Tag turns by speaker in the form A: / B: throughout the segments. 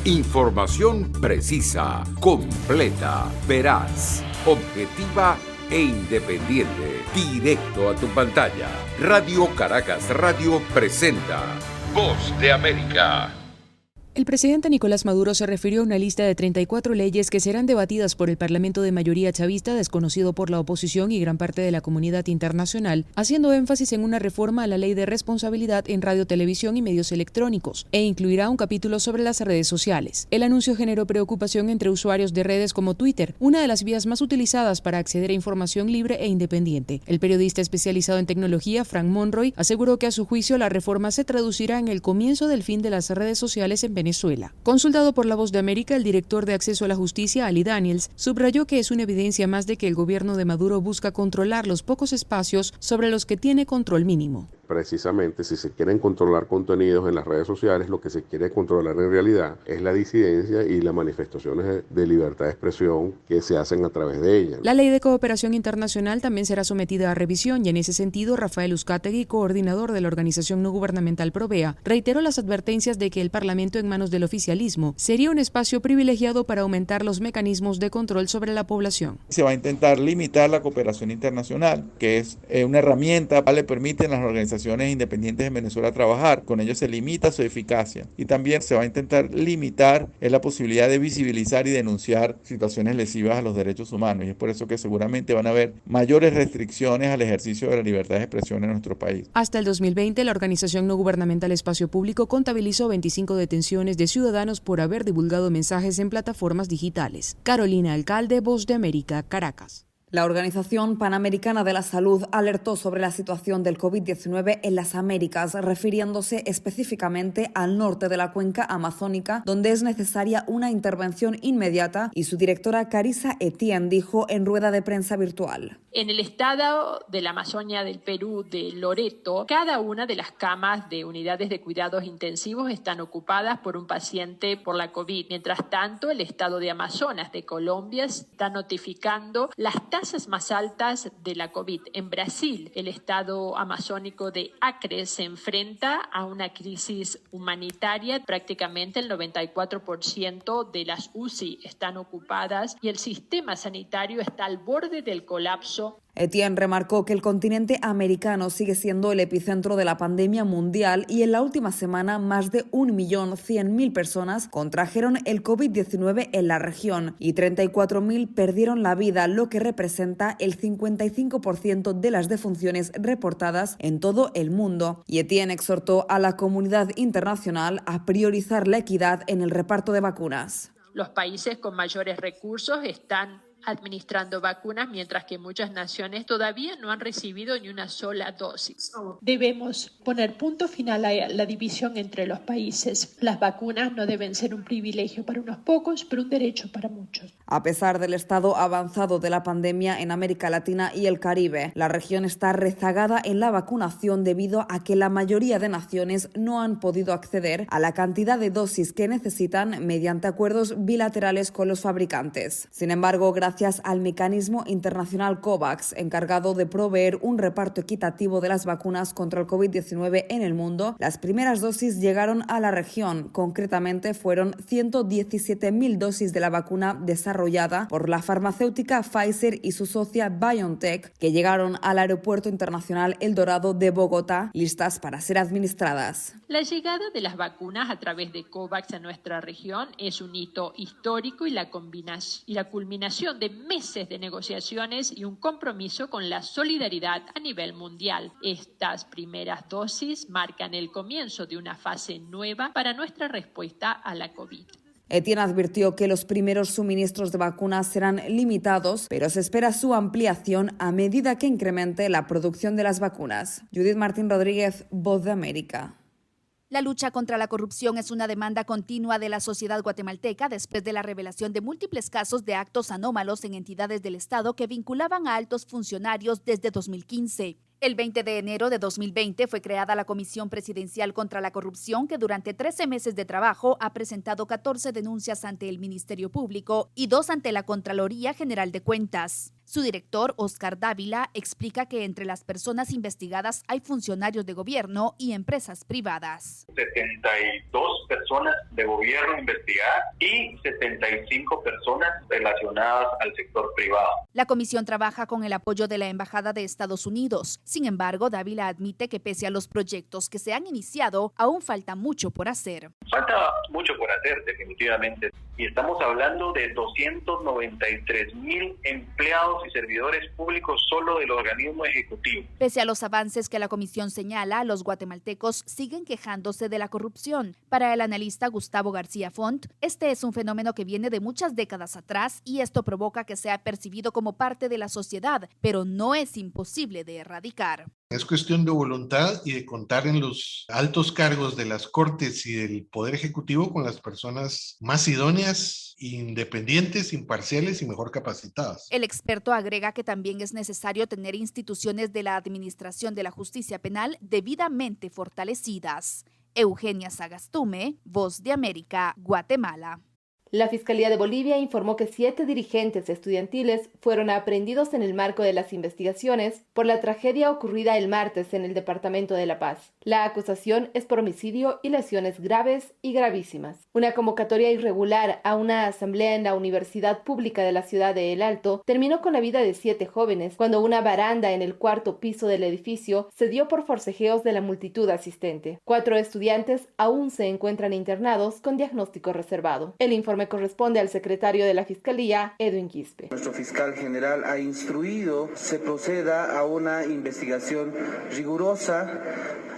A: Información precisa, completa, veraz, objetiva e independiente. Directo a tu pantalla. Radio Caracas Radio presenta Voz de América.
B: El presidente Nicolás Maduro se refirió a una lista de 34 leyes que serán debatidas por el Parlamento de mayoría chavista, desconocido por la oposición y gran parte de la comunidad internacional, haciendo énfasis en una reforma a la ley de responsabilidad en radio, televisión y medios electrónicos, e incluirá un capítulo sobre las redes sociales. El anuncio generó preocupación entre usuarios de redes como Twitter, una de las vías más utilizadas para acceder a información libre e independiente. El periodista especializado en tecnología, Frank Monroy, aseguró que a su juicio la reforma se traducirá en el comienzo del fin de las redes sociales en Venezuela. Consultado por La Voz de América, el director de Acceso a la Justicia, Ali Daniels, subrayó que es una evidencia más de que el gobierno de Maduro busca controlar los pocos espacios sobre los que tiene control mínimo.
C: Precisamente, si se quieren controlar contenidos en las redes sociales, lo que se quiere controlar en realidad es la disidencia y las manifestaciones de libertad de expresión que se hacen a través de ella.
B: La Ley de Cooperación Internacional también será sometida a revisión y en ese sentido, Rafael Uzcategui, coordinador de la organización no gubernamental Provea, reiteró las advertencias de que el Parlamento en manos del oficialismo sería un espacio privilegiado para aumentar los mecanismos de control sobre la población.
D: Se va a intentar limitar la cooperación internacional, que es una herramienta que le permite a las organizaciones independientes en Venezuela trabajar. Con ello se limita su eficacia y también se va a intentar limitar la posibilidad de visibilizar y denunciar situaciones lesivas a los derechos humanos, y es por eso que seguramente van a haber mayores restricciones al ejercicio de la libertad de expresión en nuestro país.
B: Hasta el 2020, la organización no gubernamental Espacio Público contabilizó 25 detenciones de ciudadanos por haber divulgado mensajes en plataformas digitales. Carolina Alcalde, Voz de América, Caracas.
E: La Organización Panamericana de la Salud alertó sobre la situación del COVID-19 en las Américas, refiriéndose específicamente al norte de la cuenca amazónica, donde es necesaria una intervención inmediata, y su directora Carissa Etienne dijo en rueda de prensa virtual.
F: En el estado de la Amazonia del Perú, de Loreto, cada una de las camas de unidades de cuidados intensivos están ocupadas por un paciente por la COVID. Mientras tanto, el estado de Amazonas de Colombia está notificando las tasas más altas de la COVID. En Brasil, el estado amazónico de Acre se enfrenta a una crisis humanitaria. Prácticamente el 94% de las UCI están ocupadas y el sistema sanitario está al borde del colapso.
E: Etienne remarcó que el continente americano sigue siendo el epicentro de la pandemia mundial y en la última semana más de 1.100.000 personas contrajeron el COVID-19 en la región y 34.000 perdieron la vida, lo que representa el 55% de las defunciones reportadas en todo el mundo. Y Etienne exhortó a la comunidad internacional a priorizar la equidad en el reparto de vacunas.
F: Los países con mayores recursos están administrando vacunas, mientras que muchas naciones todavía no han recibido ni una sola dosis.
G: Debemos poner punto final a la división entre los países. Las vacunas no deben ser un privilegio para unos pocos, pero un derecho para muchos.
E: A pesar del estado avanzado de la pandemia en América Latina y el Caribe, la región está rezagada en la vacunación debido a que la mayoría de naciones no han podido acceder a la cantidad de dosis que necesitan mediante acuerdos bilaterales con los fabricantes. Sin embargo, gracias al mecanismo internacional COVAX, encargado de proveer un reparto equitativo de las vacunas contra el COVID-19 en el mundo, las primeras dosis llegaron a la región. Concretamente, fueron 117.000 dosis de la vacuna desarrollada por la farmacéutica Pfizer y su socia BioNTech, que llegaron al Aeropuerto Internacional El Dorado de Bogotá, listas para ser administradas.
F: La llegada de las vacunas a través de COVAX a nuestra región es un hito histórico y la culminación de meses de negociaciones y un compromiso con la solidaridad a nivel mundial. Estas primeras dosis marcan el comienzo de una fase nueva para nuestra respuesta a la COVID.
E: Etienne advirtió que los primeros suministros de vacunas serán limitados, pero se espera su ampliación a medida que incremente la producción de las vacunas. Judith Martín Rodríguez, Voz de América.
H: La lucha contra la corrupción es una demanda continua de la sociedad guatemalteca después de la revelación de múltiples casos de actos anómalos en entidades del Estado que vinculaban a altos funcionarios desde 2015. El 20 de enero de 2020 fue creada la Comisión Presidencial contra la Corrupción, que durante 13 meses de trabajo ha presentado 14 denuncias ante el Ministerio Público y 2 ante la Contraloría General de Cuentas. Su director, Oscar Dávila, explica que entre las personas investigadas hay funcionarios de gobierno y empresas privadas.
I: 72 personas de gobierno investigadas y 75 personas relacionadas al sector privado.
H: La comisión trabaja con el apoyo de la Embajada de Estados Unidos. Sin embargo, Dávila admite que pese a los proyectos que se han iniciado, aún falta mucho por hacer.
I: Falta mucho por hacer, definitivamente. Y estamos hablando de 293,000 empleados y servidores públicos solo del organismo ejecutivo.
H: Pese a los avances que la comisión señala, los guatemaltecos siguen quejándose de la corrupción. Para el analista Gustavo García Font, este es un fenómeno que viene de muchas décadas atrás y esto provoca que sea percibido como parte de la sociedad, pero no es imposible de erradicar.
J: Es cuestión de voluntad y de contar en los altos cargos de las Cortes y del Poder Ejecutivo con las personas más idóneas, independientes, imparciales y mejor capacitadas.
H: El experto agrega que también es necesario tener instituciones de la Administración de la Justicia Penal debidamente fortalecidas. Eugenia Sagastume, Voz de América, Guatemala.
K: La Fiscalía de Bolivia informó que 7 dirigentes estudiantiles fueron aprehendidos en el marco de las investigaciones por la tragedia ocurrida el martes en el departamento de La Paz. La acusación es por homicidio y lesiones graves y gravísimas. Una convocatoria irregular a una asamblea en la Universidad Pública de la ciudad de El Alto terminó con la vida de 7 jóvenes cuando una baranda en el 4º piso del edificio se dio por forcejeos de la multitud asistente. 4 estudiantes aún se encuentran internados con diagnóstico reservado. El informe corresponde al secretario de la Fiscalía, Edwin Quispe.
L: Nuestro fiscal general ha instruido se proceda a una investigación rigurosa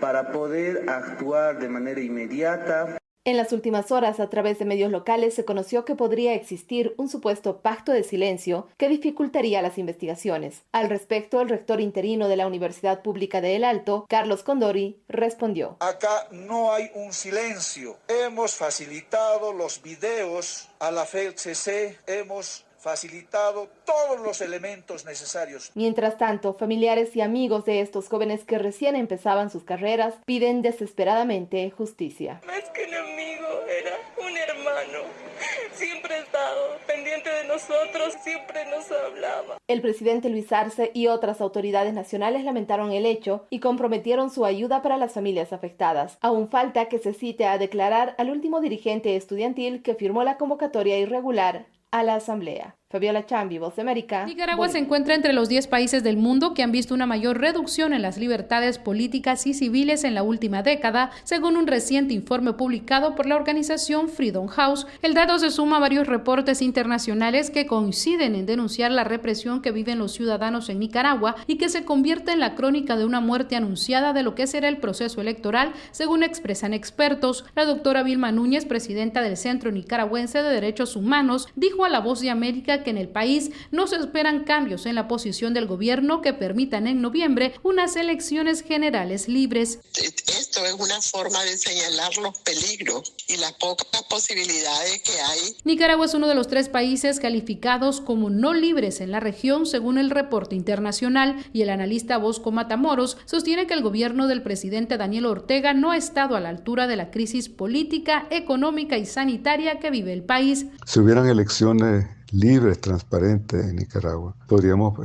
L: para poder actuar de manera inmediata.
K: En las últimas horas, a través de medios locales, se conoció que podría existir un supuesto pacto de silencio que dificultaría las investigaciones. Al respecto, el rector interino de la Universidad Pública de El Alto, Carlos Condori, respondió:
M: Acá no hay un silencio. Hemos facilitado los videos a la FELCC, hemos facilitado todos los elementos necesarios.
K: Mientras tanto, familiares y amigos de estos jóvenes que recién empezaban sus carreras piden desesperadamente justicia.
N: Más que un amigo, era un hermano. Siempre ha estado pendiente de nosotros, siempre nos hablaba.
K: El presidente Luis Arce y otras autoridades nacionales lamentaron el hecho y comprometieron su ayuda para las familias afectadas. Aún falta que se cite a declarar al último dirigente estudiantil que firmó la convocatoria irregular a la asamblea. Fabiola Chambi, Voz de América.
O: Nicaragua se encuentra entre los 10 países del mundo que han visto una mayor reducción en las libertades políticas y civiles en la última década, según un reciente informe publicado por la organización Freedom House. El dato se suma a varios reportes internacionales que coinciden en denunciar la represión que viven los ciudadanos en Nicaragua y que se convierte en la crónica de una muerte anunciada de lo que será el proceso electoral, según expresan expertos. La doctora Vilma Núñez, presidenta del Centro Nicaragüense de Derechos Humanos, dijo a La Voz de América que en el país no se esperan cambios en la posición del gobierno que permitan en noviembre unas elecciones generales libres.
P: Esto es una forma de señalar los peligros y las pocas posibilidades que hay.
O: Nicaragua es uno de los 3 países calificados como no libres en la región, según el reporte internacional, y el analista Bosco Matamoros sostiene que el gobierno del presidente Daniel Ortega no ha estado a la altura de la crisis política, económica y sanitaria que vive el país.
Q: Si hubieran elecciones libres, transparentes en Nicaragua, podríamos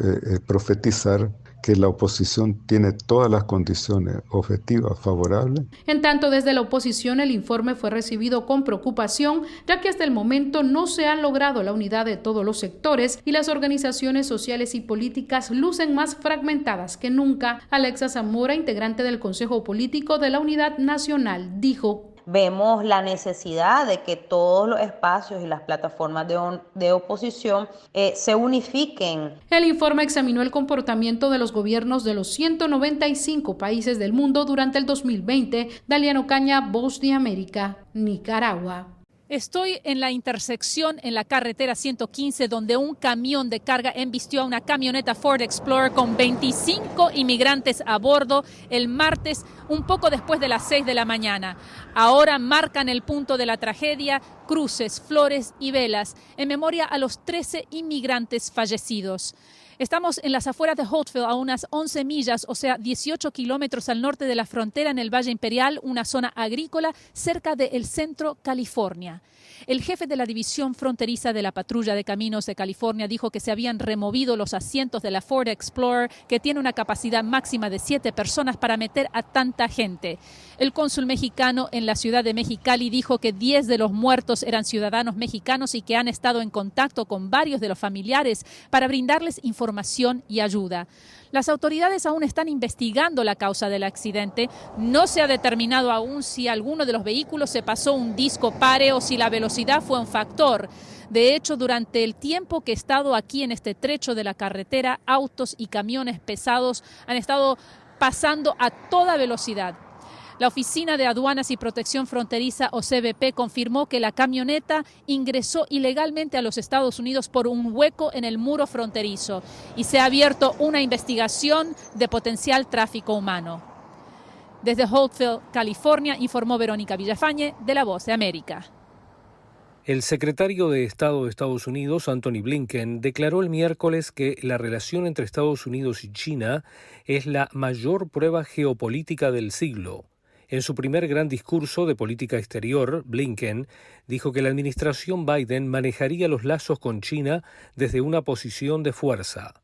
Q: profetizar que la oposición tiene todas las condiciones objetivas favorables.
O: En tanto, desde la oposición el informe fue recibido con preocupación, ya que hasta el momento no se ha logrado la unidad de todos los sectores y las organizaciones sociales y políticas lucen más fragmentadas que nunca. Alexa Zamora, integrante del Consejo Político de la Unidad Nacional, dijo:
R: Vemos la necesidad de que todos los espacios y las plataformas de oposición se unifiquen.
O: El informe examinó el comportamiento de los gobiernos de los 195 países del mundo durante el 2020. Daliano Caña, Voz de América, Nicaragua.
S: Estoy en la intersección en la carretera 115 donde un camión de carga embistió a una camioneta Ford Explorer con 25 inmigrantes a bordo el martes, un poco después de las 6 de la mañana. Ahora marcan el punto de la tragedia cruces, flores y velas en memoria a los 13 inmigrantes fallecidos. Estamos en las afueras de Holtville, a unas 11 millas, o sea, 18 kilómetros al norte de la frontera en el Valle Imperial, una zona agrícola cerca del centro California. El jefe de la división fronteriza de la Patrulla de Caminos de California dijo que se habían removido los asientos de la Ford Explorer, que tiene una capacidad máxima de 7 personas para meter a tanta gente. El cónsul mexicano en la ciudad de Mexicali dijo que 10 de los muertos eran ciudadanos mexicanos y que han estado en contacto con varios de los familiares para brindarles información y ayuda. Las autoridades aún están investigando la causa del accidente. No se ha determinado aún si alguno de los vehículos se pasó un disco pare o si la velocidad fue un factor. De hecho, durante el tiempo que he estado aquí en este trecho de la carretera, autos y camiones pesados han estado pasando a toda velocidad. La Oficina de Aduanas y Protección Fronteriza, o CBP, confirmó que la camioneta ingresó ilegalmente a los Estados Unidos por un hueco en el muro fronterizo y se ha abierto una investigación de potencial tráfico humano. Desde Holtville, California, informó Verónica Villafañe, de La Voz de América.
T: El secretario de Estado de Estados Unidos, Antony Blinken, declaró el miércoles que la relación entre Estados Unidos y China es la mayor prueba geopolítica del siglo. En su primer gran discurso de política exterior, Blinken dijo que la administración Biden manejaría los lazos con China desde una posición de fuerza.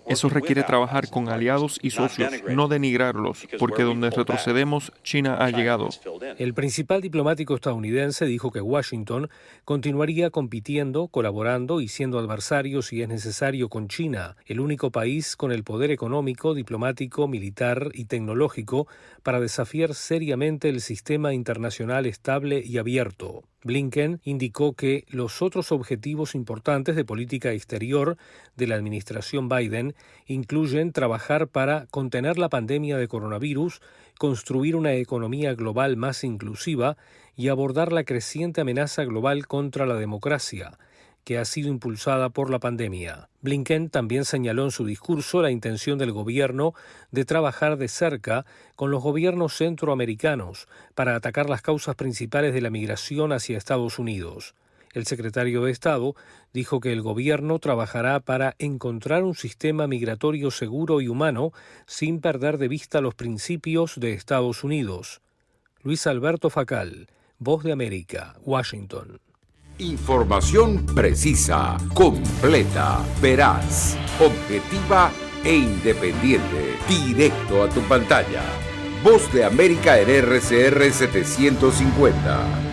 U: Eso requiere trabajar con aliados y socios, no denigrarlos, porque donde retrocedemos, China ha llegado.
T: El principal diplomático estadounidense dijo que Washington continuaría compitiendo, colaborando y siendo adversario si es necesario con China, el único país con el poder económico, diplomático, militar y tecnológico para desafiar seriamente el sistema internacional estable y abierto. Blinken indicó que los otros objetivos importantes de política exterior de la administración Biden incluyen trabajar para contener la pandemia de coronavirus, construir una economía global más inclusiva y abordar la creciente amenaza global contra la democracia, que ha sido impulsada por la pandemia. Blinken también señaló en su discurso la intención del gobierno de trabajar de cerca con los gobiernos centroamericanos para atacar las causas principales de la migración hacia Estados Unidos. El secretario de Estado dijo que el gobierno trabajará para encontrar un sistema migratorio seguro y humano sin perder de vista los principios de Estados Unidos. Luis Alberto Facal, Voz de América, Washington.
A: Información precisa, completa, veraz, objetiva e independiente. Directo a tu pantalla. Voz de América en RCR 750.